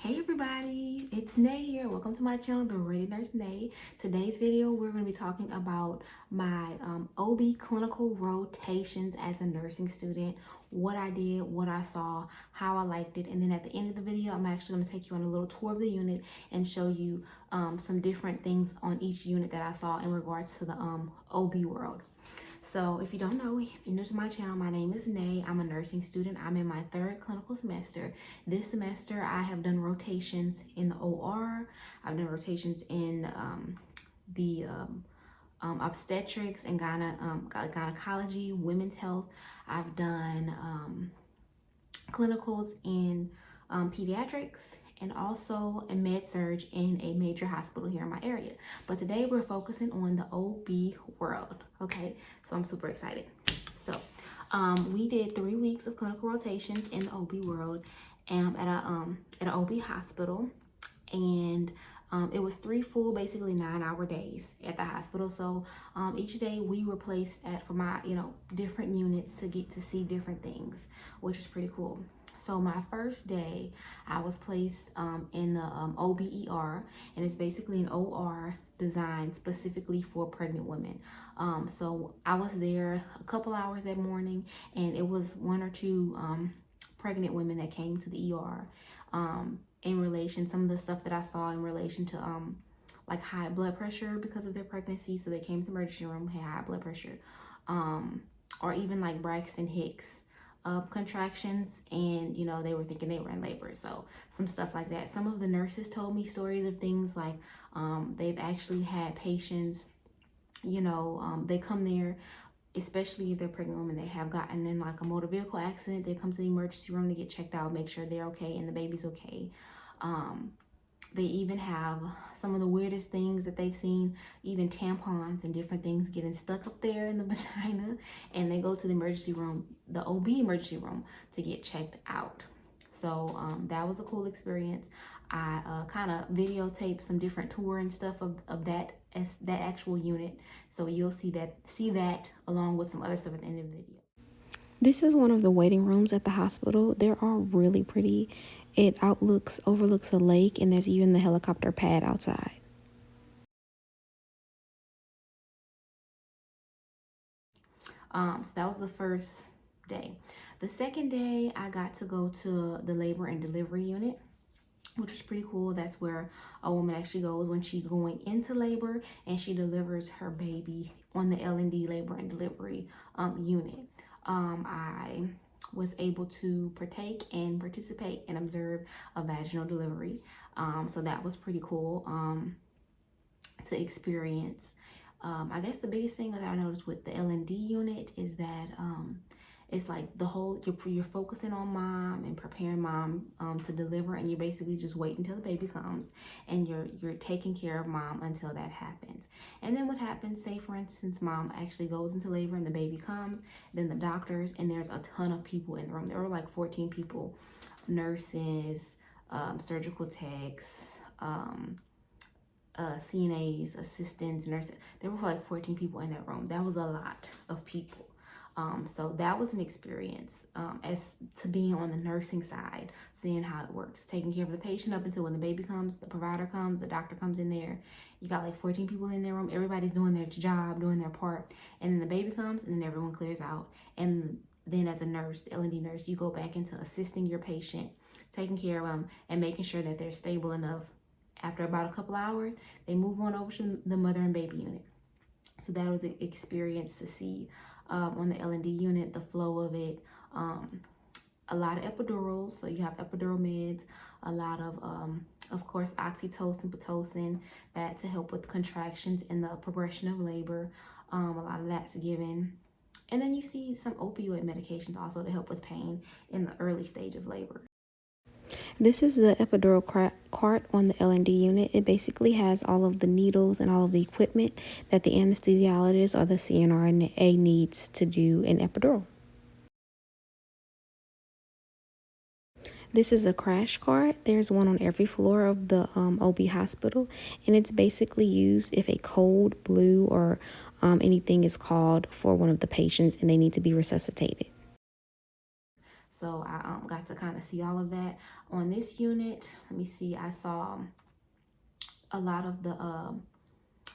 Hey everybody, it's Nay here. Welcome to my channel, The Ready Nurse Nay. Today's video, we're going to be talking about my OB clinical rotations as a nursing student, what I did, what I saw, how I liked it, and then at the end of the video, I'm actually going to take you on a little tour of the unit and show you some different things on each unit that I saw in regards to the OB world. So if you don't know, if you're new to my channel, my name is Nay. I'm a nursing student. I'm in my third clinical semester. This semester, I have done rotations in the OR. I've done rotations in the obstetrics and gynecology, women's health. I've done clinicals in pediatrics and also a med surge in a major hospital here in my area. But today we're focusing on the OB world. Okay, so I'm super excited. So we did 3 weeks of clinical rotations in the OB world at an OB hospital, and it was 3 full, basically 9-hour days at the hospital. So each day we were placed at, for my, different units to get to see different things, which was pretty cool. So my first day, I was placed in the OBER, and it's basically an OR designed specifically for pregnant women. So I was there a couple hours that morning, and it was 1 or 2 pregnant women that came to the ER. In relation, some of the stuff that I saw in relation to like high blood pressure because of their pregnancy. So they came to the emergency room, had high blood pressure, or even like Braxton Hicks contractions, and they were thinking they were in labor. So some stuff like that. Some of the nurses told me stories of things like they've actually had patients, they come there, especially if they're pregnant women, they have gotten in like a motor vehicle accident. They come to the emergency room to get checked out, make sure they're okay and the baby's okay. They even have some of the weirdest things that they've seen, even tampons and different things getting stuck up there in the vagina, and they go to the emergency room, the OB emergency room, to get checked out. So that was a cool experience. I kind of videotaped some different tour and stuff of that actual unit, so you'll see that along with some other stuff at the end of the video. This is one of the waiting rooms at the hospital. They are really pretty. It overlooks a lake, and there's even the helicopter pad outside. So that was the first day. The second day, I got to go to the labor and delivery unit, which is pretty cool. That's where a woman actually goes when she's going into labor, and she delivers her baby on the L&D labor and delivery unit. I was able to participate and observe a vaginal delivery. So that was pretty cool to experience. I guess the biggest thing that I noticed with the L&D unit is that it's like the whole, you're focusing on mom and preparing mom to deliver, and you basically just wait until the baby comes, and you're taking care of mom until that happens. And then what happens, say for instance, mom actually goes into labor and the baby comes, then the doctors, and there's a ton of people in the room. There were like 14 people, nurses, surgical techs, CNAs, assistants, nurses. There were like 14 people in that room. That was a lot of people. So that was an experience as to being on the nursing side, seeing how it works, taking care of the patient up until when the baby comes, the provider comes, the doctor comes in there. You got like 14 people in their room. Everybody's doing their job, doing their part. And then the baby comes, and then everyone clears out. And then as a nurse, the L&D nurse, you go back into assisting your patient, taking care of them, and making sure that they're stable enough. After about a couple hours, they move on over to the mother and baby unit. So that was an experience to see on the L&D unit, the flow of it. A lot of epidurals, so you have epidural meds, a lot of course, oxytocin, pitocin, that to help with contractions and the progression of labor. A lot of that's given. And then you see some opioid medications also to help with pain in the early stage of labor. This is the epidural cart on the L&D unit. It basically has all of the needles and all of the equipment that the anesthesiologist or the CNRNA needs to do an epidural. This is a crash cart. There's one on every floor of the OB hospital, and it's basically used if a code blue or anything is called for one of the patients and they need to be resuscitated. So I got to kind of see all of that. On this unit, let me see, I saw a lot of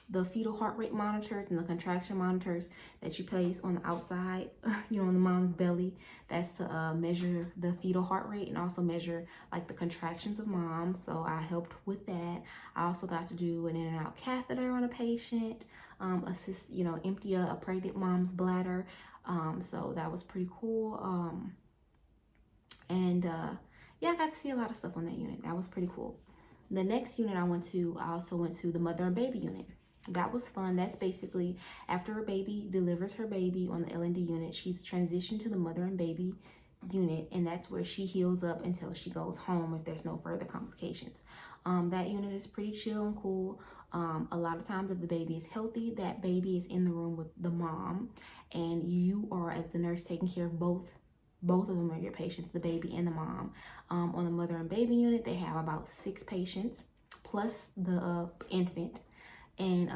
the fetal heart rate monitors and the contraction monitors that you place on the outside, you know, on the mom's belly. That's to measure the fetal heart rate and also measure like the contractions of mom. So I helped with that. I also got to do an in and out catheter on a patient, assist, you know, empty a pregnant mom's bladder. So that was pretty cool. Yeah, I got to see a lot of stuff on that unit. That was pretty cool. The next unit I also went to the mother and baby unit. That was fun. That's basically after a baby delivers her baby on the L&D unit, she's transitioned to the mother and baby unit, and that's where she heals up until she goes home if there's no further complications. That unit is pretty chill and cool. A lot of times if the baby is healthy, that baby is in the room with the mom, and you are, as the nurse, taking care of both of them are your patients, the baby and the mom. On the mother and baby unit, they have about 6 patients plus the infant. And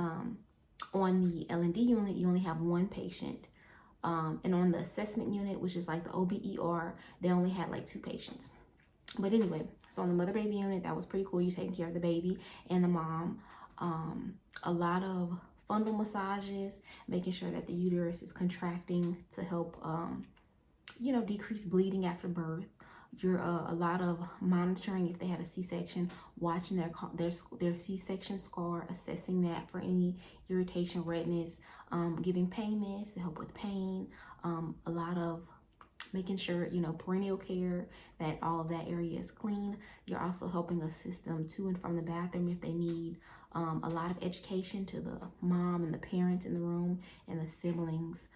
on the L&D unit, you only have 1 patient. And on the assessment unit, which is like the OBER, they only had like 2 patients. But anyway, so on the mother baby unit, that was pretty cool. You're taking care of the baby and the mom. A lot of fundal massages, making sure that the uterus is contracting to help you know, decrease bleeding after birth. A lot of monitoring if they had a C-section, watching their C-section scar, assessing that for any irritation, redness, giving pain meds to help with pain. A lot of making sure, you know, perineal care, that all of that area is clean. You're also helping assist them to and from the bathroom if they need. A lot of education to the mom and the parents in the room and the siblings.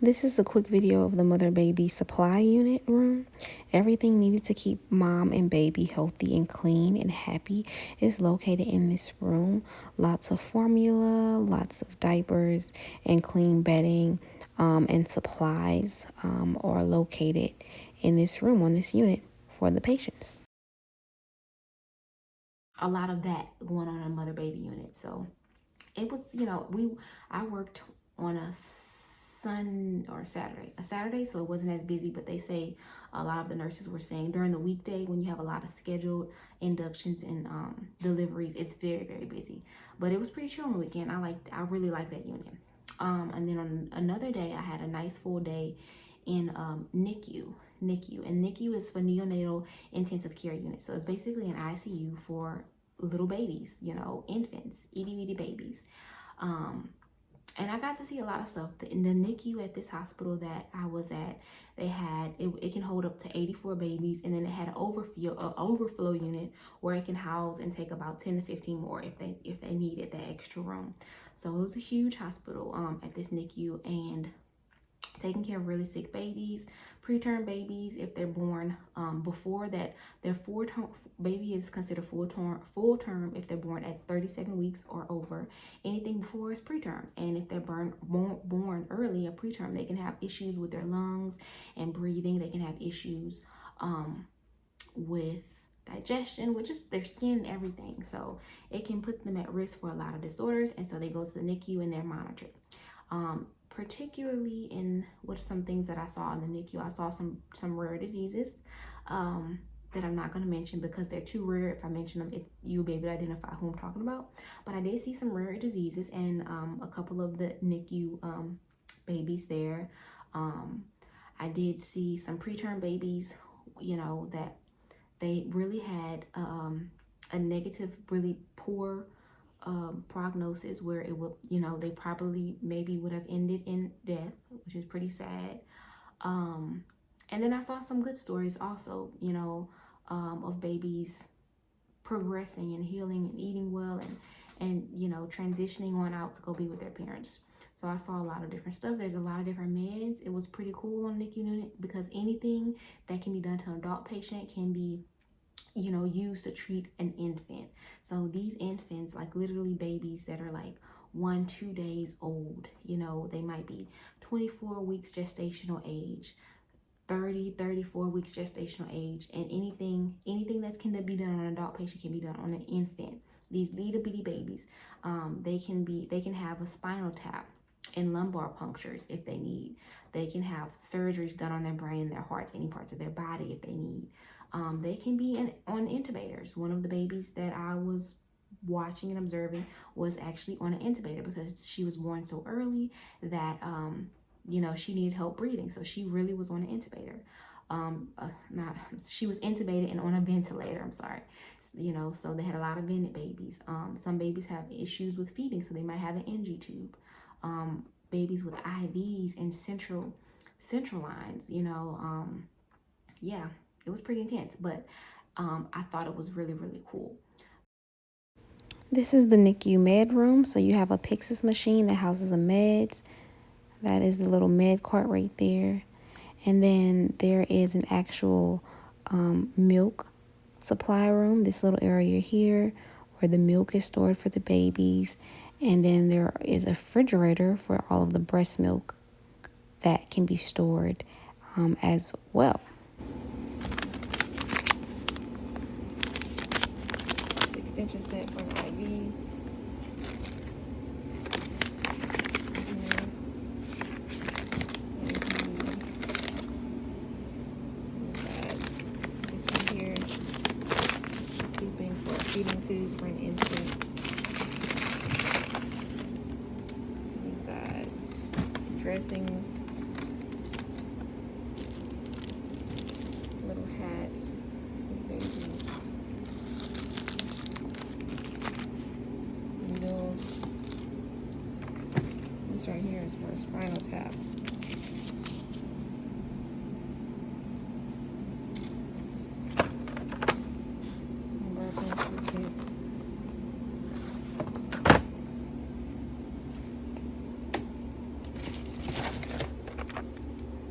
This is a quick video of the mother baby supply unit room. Everything needed to keep mom and baby healthy and clean and happy is located in this room. Lots of formula, lots of diapers and clean bedding and supplies are located in this room on this unit for the patients. A lot of that going on in the mother baby unit. So it was, you know, I worked on a Saturday, so it wasn't as busy, but they say a lot of the nurses were saying during the weekday when you have a lot of scheduled inductions and deliveries, it's very, very busy. But it was pretty chill on the weekend. I really liked that unit. And then on another day, I had a nice full day in NICU. And NICU is for neonatal intensive care unit. So it's basically an ICU for little babies, you know, infants, itty bitty babies. And I got to see a lot of stuff. In the NICU at this hospital that I was at, they had, it can hold up to 84 babies. And then it had an overflow unit where it can house and take about 10 to 15 more if they needed that extra room. So it was a huge hospital at this NICU, and taking care of really sick babies, preterm babies, if they're born before that, their baby is considered full term if they're born at 37 weeks or over. Anything before is preterm, and if they're born early, a preterm, they can have issues with their lungs and breathing. They can have issues with digestion, which is their skin and everything. So it can put them at risk for a lot of disorders, and so they go to the NICU and they're monitored. Particularly in some things that I saw in the NICU, I saw some rare diseases that I'm not going to mention because they're too rare. If I mention them, you'll be able to identify who I'm talking about. But I did see some rare diseases and a couple of the NICU babies there. I did see some preterm babies, you know, that they really had a negative, really poor prognosis where it would, you know, they probably maybe would have ended in death, which is pretty sad. And then I saw some good stories also, you know, of babies progressing and healing and eating well and you know, transitioning on out to go be with their parents. So I saw a lot of different stuff. There's a lot of different meds. It was pretty cool on NICU unit because anything that can be done to an adult patient can be, you know, used to treat an infant. So these infants, like literally babies that are like 1-2 days old, you know, they might be 24 weeks gestational age, 34 weeks gestational age, and anything that can be done on an adult patient can be done on an infant. These little bitty babies, they can have a spinal tap and lumbar punctures if they need. They can have surgeries done on their brain, their hearts, any parts of their body if they need. They can be on intubators. One of the babies that I was watching and observing was actually on an intubator because she was born so early that you know, she needed help breathing, so she really was on an intubator. She was intubated and on a ventilator, I'm sorry. You know, so they had a lot of vented babies. Some babies have issues with feeding, so they might have an NG tube. Babies with IVs and central lines, you know. Yeah, it was pretty intense, but I thought it was really, really cool. This is the Nicu Med Room. So you have a Pyxis machine that houses the meds. That is the little med cart right there. And then there is an actual milk supply room, this little area here where the milk is stored for the babies. And then there is a refrigerator for all of the breast milk that can be stored as well. Extension set for an IV. This one here, tubing for a feeding tube for an infant. We've got dressings, little hats, babies. This right here is for a spinal tap.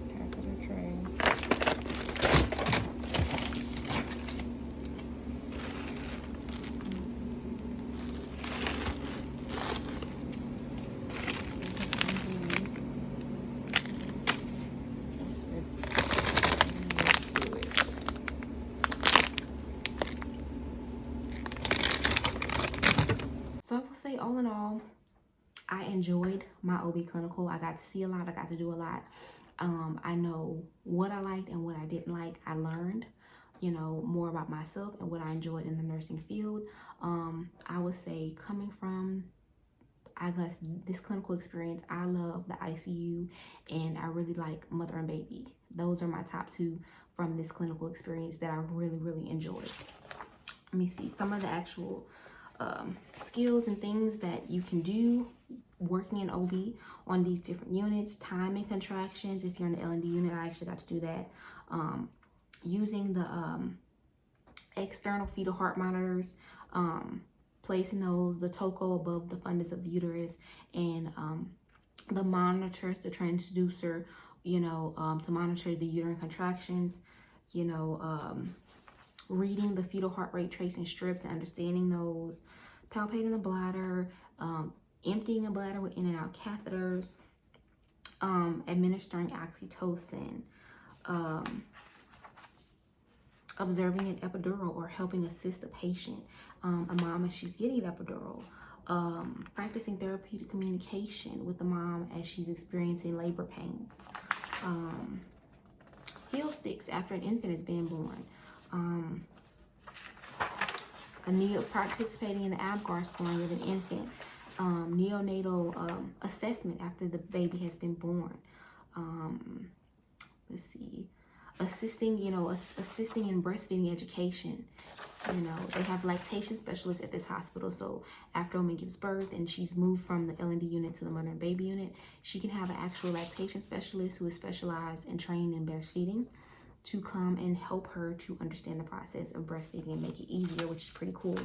Catheter tray. So I will say, all in all, I enjoyed my OB clinical. I got to see a lot. I got to do a lot. I know what I liked and what I didn't like. I learned, you know, more about myself and what I enjoyed in the nursing field. I would say, coming from, I guess, this clinical experience, I love the ICU and I really like mother and baby. Those are my top two from this clinical experience that I really, really enjoyed. Let me see some of the actual skills and things that you can do working in OB on these different units. Timing contractions. If you're in the L&D unit, I actually got to do that. Using the external fetal heart monitors, placing those, the TOCO above the fundus of the uterus, and the monitors, the transducer, you know, to monitor the uterine contractions, you know, reading the fetal heart rate tracing strips and understanding those, palpating the bladder, emptying a bladder with in and out catheters, administering oxytocin, observing an epidural or helping assist a patient, a mom as she's getting an epidural, practicing therapeutic communication with the mom as she's experiencing labor pains, heel sticks after an infant is being born, participating in the ABGAR scoring with an infant, neonatal assessment after the baby has been born. Let's see, assisting in breastfeeding education. You know, they have lactation specialists at this hospital, so after a woman gives birth and she's moved from the L&D unit to the mother and baby unit, she can have an actual lactation specialist who is specialized and trained in breastfeeding to come and help her to understand the process of breastfeeding and make it easier, which is pretty cool.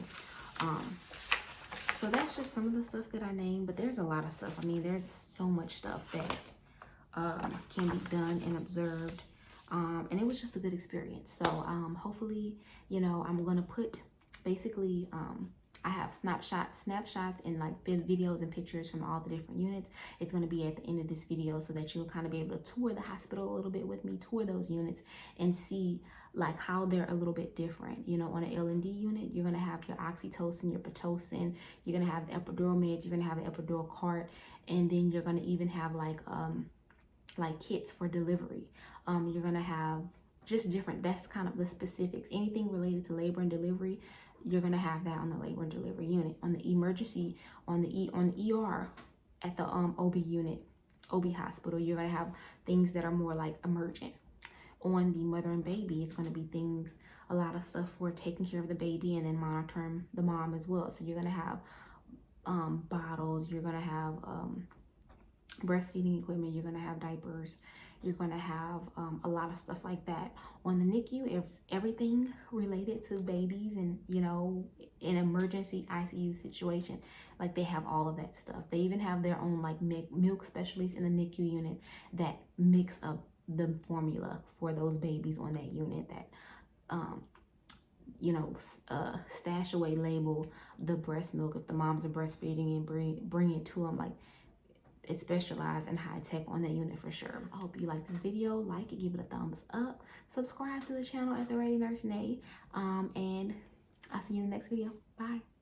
So that's just some of the stuff that I named, but there's a lot of stuff. I mean, there's so much stuff that can be done and observed. And it was just a good experience. So hopefully, you know, I'm going to put basically, I have snapshots and like videos and pictures from all the different units. It's going to be at the end of this video so that you'll kind of be able to tour the hospital a little bit with me, tour those units and see like how they're a little bit different. You know, on an L&D unit, you're gonna have your oxytocin, your pitocin, you're gonna have the epidural meds, you're gonna have an epidural cart, and then you're gonna even have like kits for delivery. You're gonna have just different, that's kind of the specifics. Anything related to labor and delivery, you're gonna have that on the labor and delivery unit. On the emergency, on the ER at the OB unit, OB hospital, you're gonna have things that are more like emergent. On the mother and baby, it's going to be things, a lot of stuff for taking care of the baby and then monitoring the mom as well. So you're going to have bottles, you're going to have breastfeeding equipment, you're going to have diapers, you're going to have a lot of stuff like that. On the NICU, it's everything related to babies and, you know, in emergency ICU situation, like they have all of that stuff. They even have their own like milk specialists in the NICU unit that mix up the formula for those babies on that unit, that you know, stash away, label the breast milk if the moms are breastfeeding, and bring it to them. Like, it's specialized and high tech on that unit for sure. I hope you like this video. Like it, give it a thumbs up, subscribe to the channel at The Ready Nurse Nay, and I'll see you in the next video. Bye.